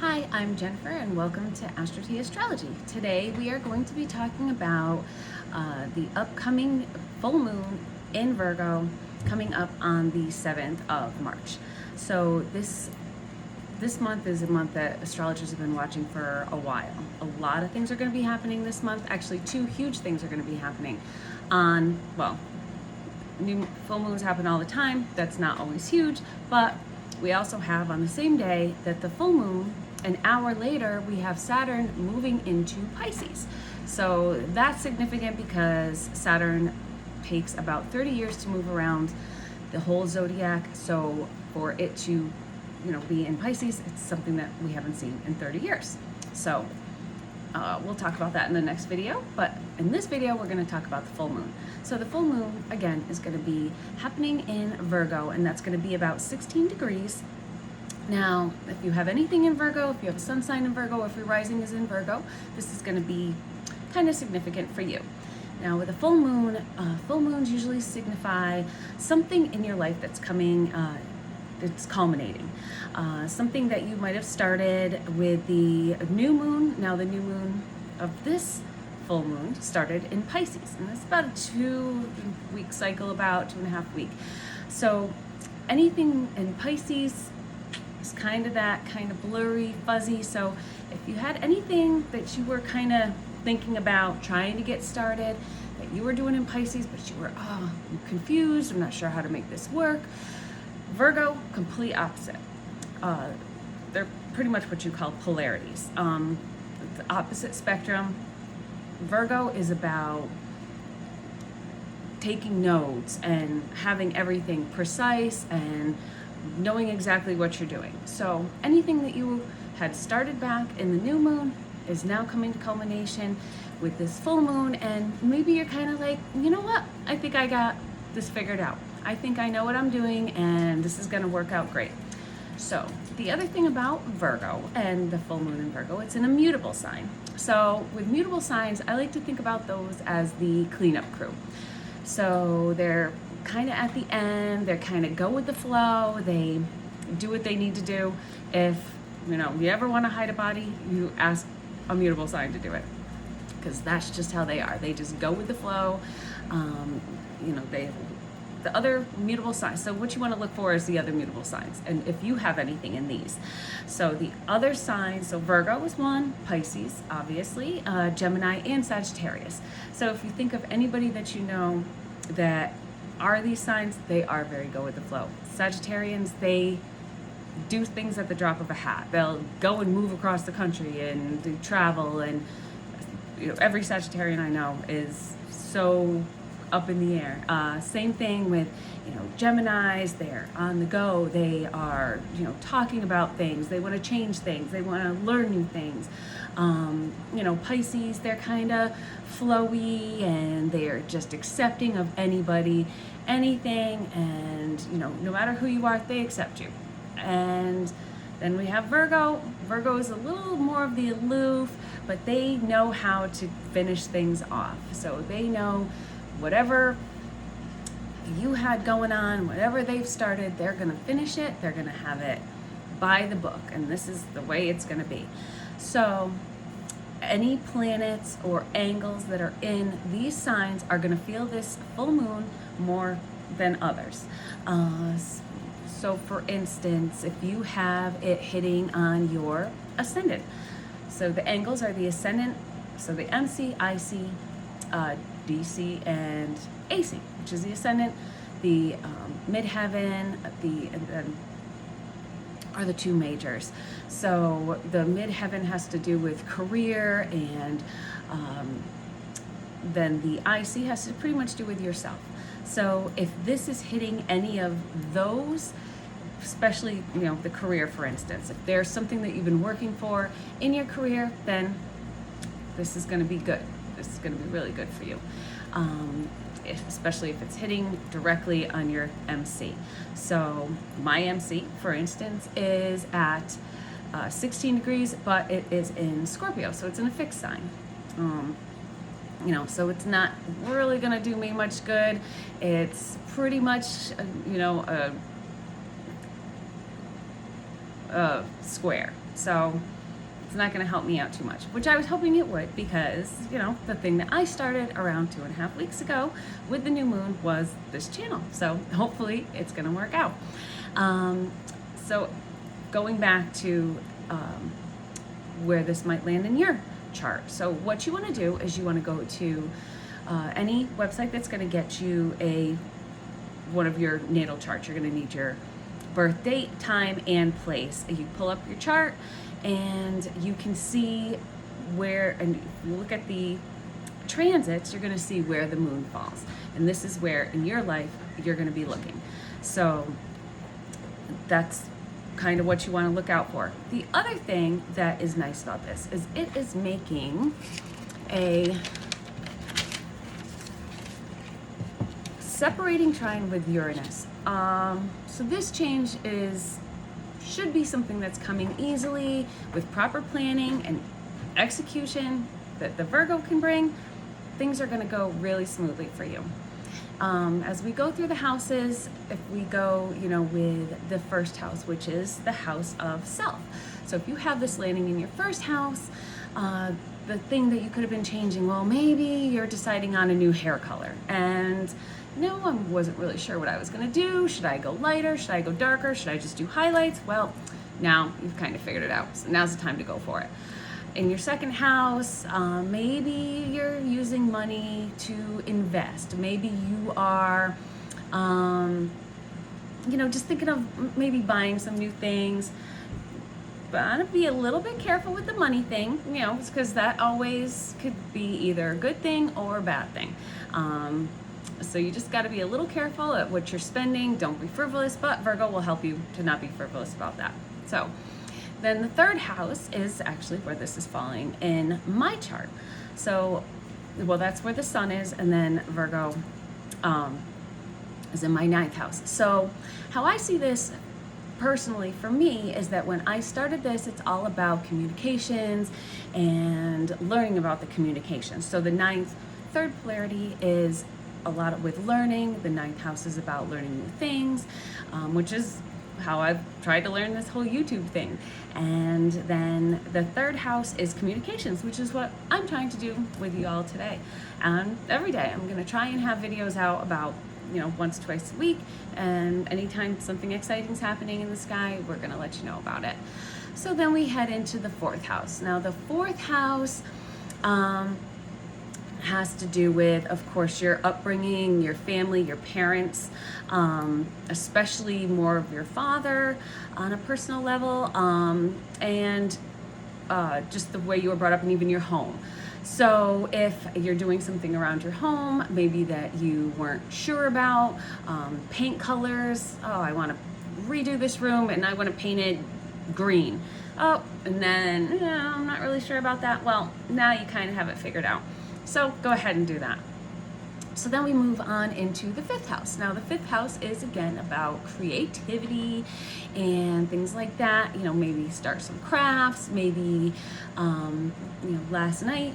Hi, I'm Jennifer and welcome to Astro Tea Astrology. Today we are going to be talking about the upcoming full moon in Virgo coming up on the 7th of March. So this month is a month that astrologers have been watching for a while. A lot of things are going to be happening this month. Actually, two huge things are going to be happening on, well, new full moons happen all the time. That's not always huge, but we also have on the same day that the full moon, an hour later, we have Saturn moving into Pisces. So that's significant because Saturn takes about 30 years to move around the whole zodiac. So for it to, be in Pisces, it's something that we haven't seen in 30 years. So we'll talk about that in the next video, but in this video we're going to talk about the full moon. So the full moon, again, is going to be happening in Virgo, and that's going to be about 16 degrees. Now, if you have anything in Virgo, if you have a sun sign in Virgo, if your rising is in Virgo, this is going to be kind of significant for you. Now, with a full moon, full moons usually signify something in your life that's coming, it's culminating. Something that you might have started with the new moon. Now, the new moon of this full moon started in Pisces, and it's about a 2-week cycle, about 2.5 weeks. So anything in Pisces is kind of blurry, fuzzy. So if you had anything that you were kind of thinking about trying to get started, that you were doing in Pisces, but you were I'm confused, I'm not sure how to make this work. Virgo, complete opposite. They're pretty much what you call polarities. The opposite spectrum. Virgo is about taking notes and having everything precise and knowing exactly what you're doing. So anything that you had started back in the new moon is now coming to culmination with this full moon, and maybe you're kind of like, you know what, I think I got this figured out. I think I know what I'm doing, and this is going to work out great. So the other thing about Virgo and the full moon in Virgo, it's an immutable sign. So with mutable signs, I like to think about those as the cleanup crew. So they're kind of at the end, they're kind of go with the flow, they do what they need to do. If you ever want to hide a body, you ask a mutable sign to do it, because that's just how they are. They just go with the flow. The other mutable signs, so what you want to look for is the other mutable signs, and if you have anything in these. So the other signs, so Virgo is one, Pisces, obviously, Gemini, and Sagittarius. So if you think of anybody that you know that are these signs, they are very go with the flow. Sagittarians, they do things at the drop of a hat. They'll go and move across the country and do travel, and every Sagittarian I know is so up in the air. Same thing with Geminis. They're on the go. They are talking about things. They want to change things. They want to learn new things. Pisces, they're kind of flowy, and they're just accepting of anybody, anything, and no matter who you are, they accept you. And then we have Virgo. Virgo is a little more of the aloof, but they know how to finish things off. So they know whatever you had going on, whatever they've started, they're going to finish it. They're going to have it by the book, and this is the way it's going to be. So any planets or angles that are in these signs are going to feel this full moon more than others. So for instance, if you have it hitting on your ascendant, so the angles are the ascendant, so the MC, IC, DC, and AC, which is the ascendant, the midheaven, are the two majors. So the midheaven has to do with career, and then the IC has to pretty much do with yourself. So if this is hitting any of those, especially the career, for instance, if there's something that you've been working for in your career, then this is going to be good. This is going to be really good for you, especially if it's hitting directly on your MC. So my MC, for instance, is at 16 degrees, but it is in Scorpio, so it's in a fixed sign. So it's not really going to do me much good. It's pretty much, a square. So it's not going to help me out too much, which I was hoping it would, because, you know, the thing that I started around 2.5 weeks ago with the new moon was this channel. So hopefully it's going to work out. So going back to where this might land in your chart. So what you want to do is you want to go to any website that's going to get you one of your natal charts. You're going to need your birth date, time, and place. You pull up your chart and you can see where, and you look at the transits, you're going to see where the moon falls. And this is where in your life you're going to be looking. So that's kind of what you want to look out for. The other thing that is nice about this is it is making a separating trine with Uranus. So this change should be something that's coming easily with proper planning and execution that the Virgo can bring. Things are going to go really smoothly for you. As we go through the houses, if we go, with the first house, which is the house of self. So if you have this landing in your first house, the thing that you could have been changing, well, maybe you're deciding on a new hair color. And no, I wasn't really sure what I was going to do. Should I go lighter? Should I go darker? Should I just do highlights? Well, now you've kind of figured it out. So now's the time to go for it. In your second house, maybe you're using money to invest. Maybe you are, just thinking of maybe buying some new things. But I'm gonna be a little bit careful with the money thing, because that always could be either a good thing or a bad thing. So you just got to be a little careful at what you're spending. Don't be frivolous, but Virgo will help you to not be frivolous about that. So then the third house is actually where this is falling in my chart. So, well, that's where the sun is, and then Virgo is in my 9th house. So how I see this personally for me is that when I started this, it's all about communications and learning about the communications. So the 9th, third polarity is a lot with learning. The 9th house is about learning new things, which is how I've tried to learn this whole YouTube thing. And then the third house is communications, which is what I'm trying to do with you all today. And every day I'm going to try and have videos out about, once, twice a week. And anytime something exciting is happening in the sky, we're going to let you know about it. So then we head into the 4th house. Now the 4th house, has to do with, of course, your upbringing, your family, your parents, especially more of your father on a personal level, and just the way you were brought up and even your home. So if you're doing something around your home, maybe that you weren't sure about, paint colors, I want to redo this room and I want to paint it green. Oh, and then I'm not really sure about that. Well, now you kind of have it figured out. So go ahead and do that. So then we move on into the 5th house. Now the 5th house is again about creativity and things like that. Maybe start some crafts. Maybe, last night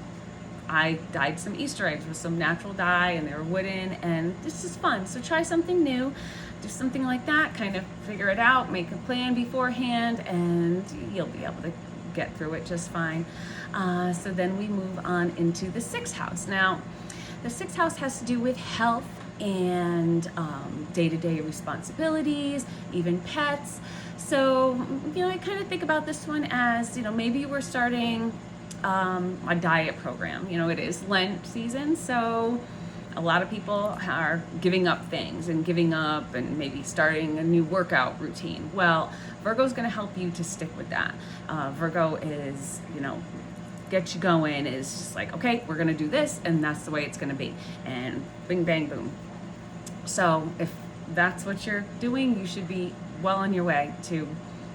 I dyed some Easter eggs with some natural dye and they were wooden, and this is fun. So try something new, do something like that, kind of figure it out, make a plan beforehand, and you'll be able to get through it just fine. So then we move on into the 6th house. Now, the 6th house has to do with health and day-to-day responsibilities, even pets. So, I kind of think about this one as, maybe we're starting a diet program. It is Lent season, so a lot of people are giving up things and maybe starting a new workout routine. Well, Virgo's going to help you to stick with that. Virgo is, get you going, is just like, okay, we're going to do this, and that's the way it's going to be. And bing, bang, boom. So if that's what you're doing, you should be well on your way to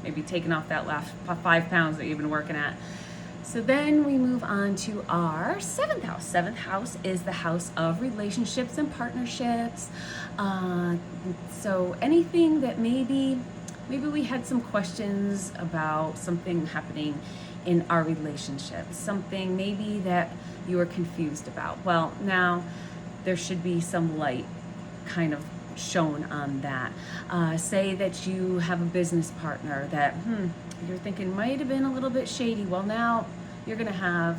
maybe taking off that last 5 pounds that you've been working at. So then we move on to our 7th house. 7th house is the house of relationships and partnerships. So anything that maybe we had some questions about something happening in our relationship, something maybe that you were confused about. Well, now there should be some light kind of shown on that. Say that you have a business partner that you're thinking might have been a little bit shady, well, now you're going to have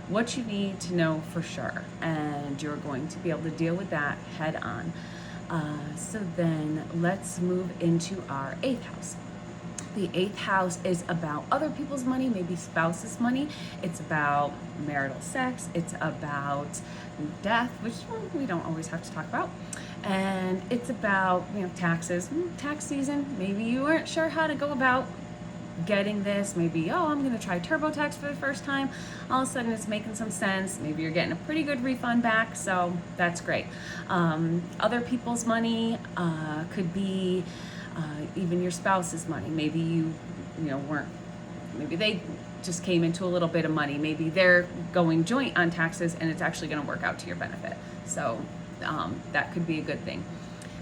what you need to know for sure, and you're going to be able to deal with that head on. So then let's move into our 8th house. The 8th house is about other people's money, maybe spouse's money. It's about marital sex. It's about death, which we don't always have to talk about. And it's about, taxes, tax season. Maybe you weren't sure how to go about getting this. Maybe, I'm going to try TurboTax for the first time. All of a sudden it's making some sense. Maybe you're getting a pretty good refund back, so that's great. Other people's money could be even your spouse's money. Maybe you weren't, maybe they just came into a little bit of money. Maybe they're going joint on taxes and it's actually going to work out to your benefit. So that could be a good thing.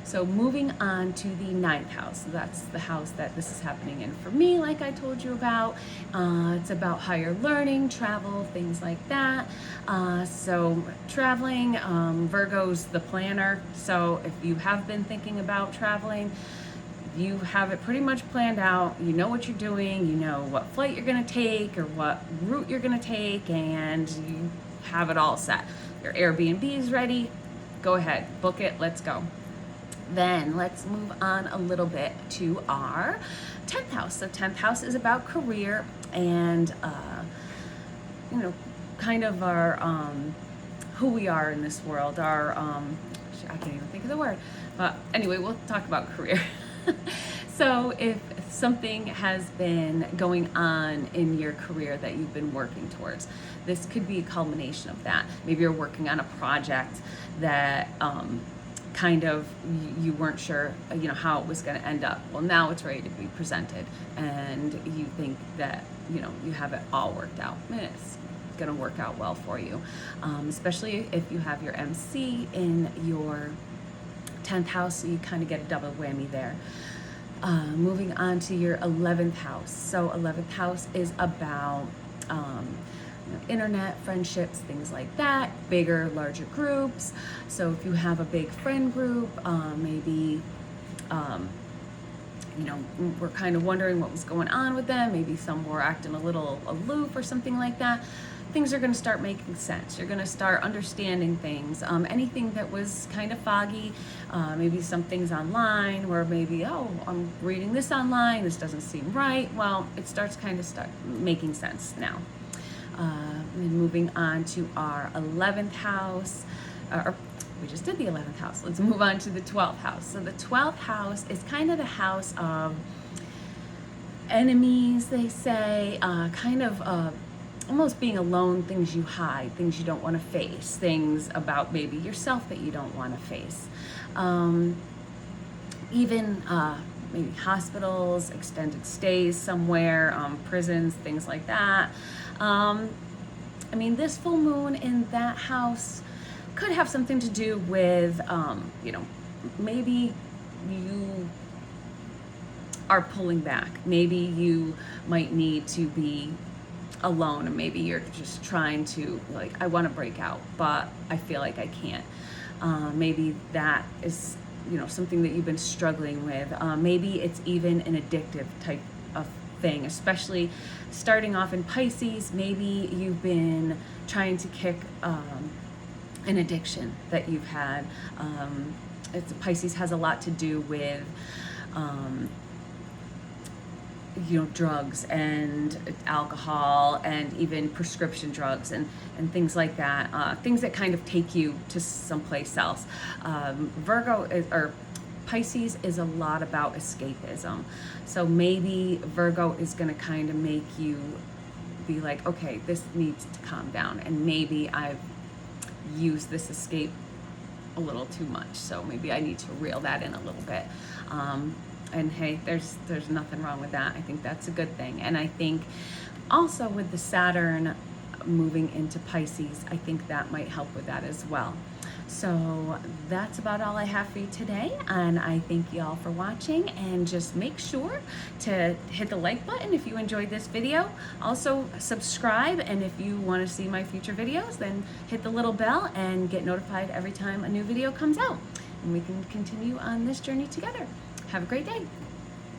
So moving on to the 9th house. That's the house that this is happening in for me, like I told you about. It's about higher learning, travel, things like that. So traveling, Virgo's the planner. So if you have been thinking about traveling, you have it pretty much planned out. You know what you're doing, you know what flight you're gonna take or what route you're gonna take, and you have it all set. Your Airbnb is ready. Go ahead, book it, let's go. Then let's move on a little bit to our 10th house. So 10th house is about career and, kind of our, who we are in this world. Our, I can't even think of the word. But anyway, we'll talk about career. So if something has been going on in your career that you've been working towards, this could be a culmination of that. Maybe you're working on a project that kind of you weren't sure how it was going to end up. Well, now it's ready to be presented, and you think that you have it all worked out, and it's going to work out well for you, especially if you have your MC in your 10th house, so you kind of get a double whammy there. Moving on to your 11th house. So 11th house is about internet, friendships, things like that, bigger, larger groups. So if you have a big friend group, maybe we're kind of wondering what was going on with them. Maybe some were acting a little aloof or something like that. Things are going to start making sense. You're going to start understanding things. Anything that was kind of foggy, maybe some things online where maybe, I'm reading this online, this doesn't seem right. Well, it starts making sense now. And moving on to our 11th house, we just did the 11th house. Let's move on to the 12th house. So the 12th house is kind of the house of enemies, they say, almost being alone, things you hide, things you don't want to face, things about maybe yourself that you don't want to face. Even maybe hospitals, extended stays somewhere, prisons, things like that. This full moon in that house could have something to do with, maybe you are pulling back. Maybe you might need to be alone, and maybe you're just trying to, I want to break out, but I feel like I can't. Maybe that is, something that you've been struggling with. Maybe it's even an addictive type of thing, especially starting off in Pisces. Maybe you've been trying to kick an addiction that you've had. Pisces has a lot to do with drugs and alcohol and even prescription drugs and things like that, things that kind of take you to someplace else. Pisces is a lot about escapism. So maybe Virgo is going to kind of make you be like, okay, this needs to calm down, and maybe I've used this escape a little too much, so maybe I need to reel that in a little bit. And hey, there's nothing wrong with that. I think that's a good thing. And I think also with the Saturn moving into Pisces, I think that might help with that as well. So that's about all I have for you today, and I thank you all for watching, and just make sure to hit the like button if you enjoyed this video. Also subscribe, and if you want to see my future videos, then hit the little bell and get notified every time a new video comes out, and we can continue on this journey together. Have a great day.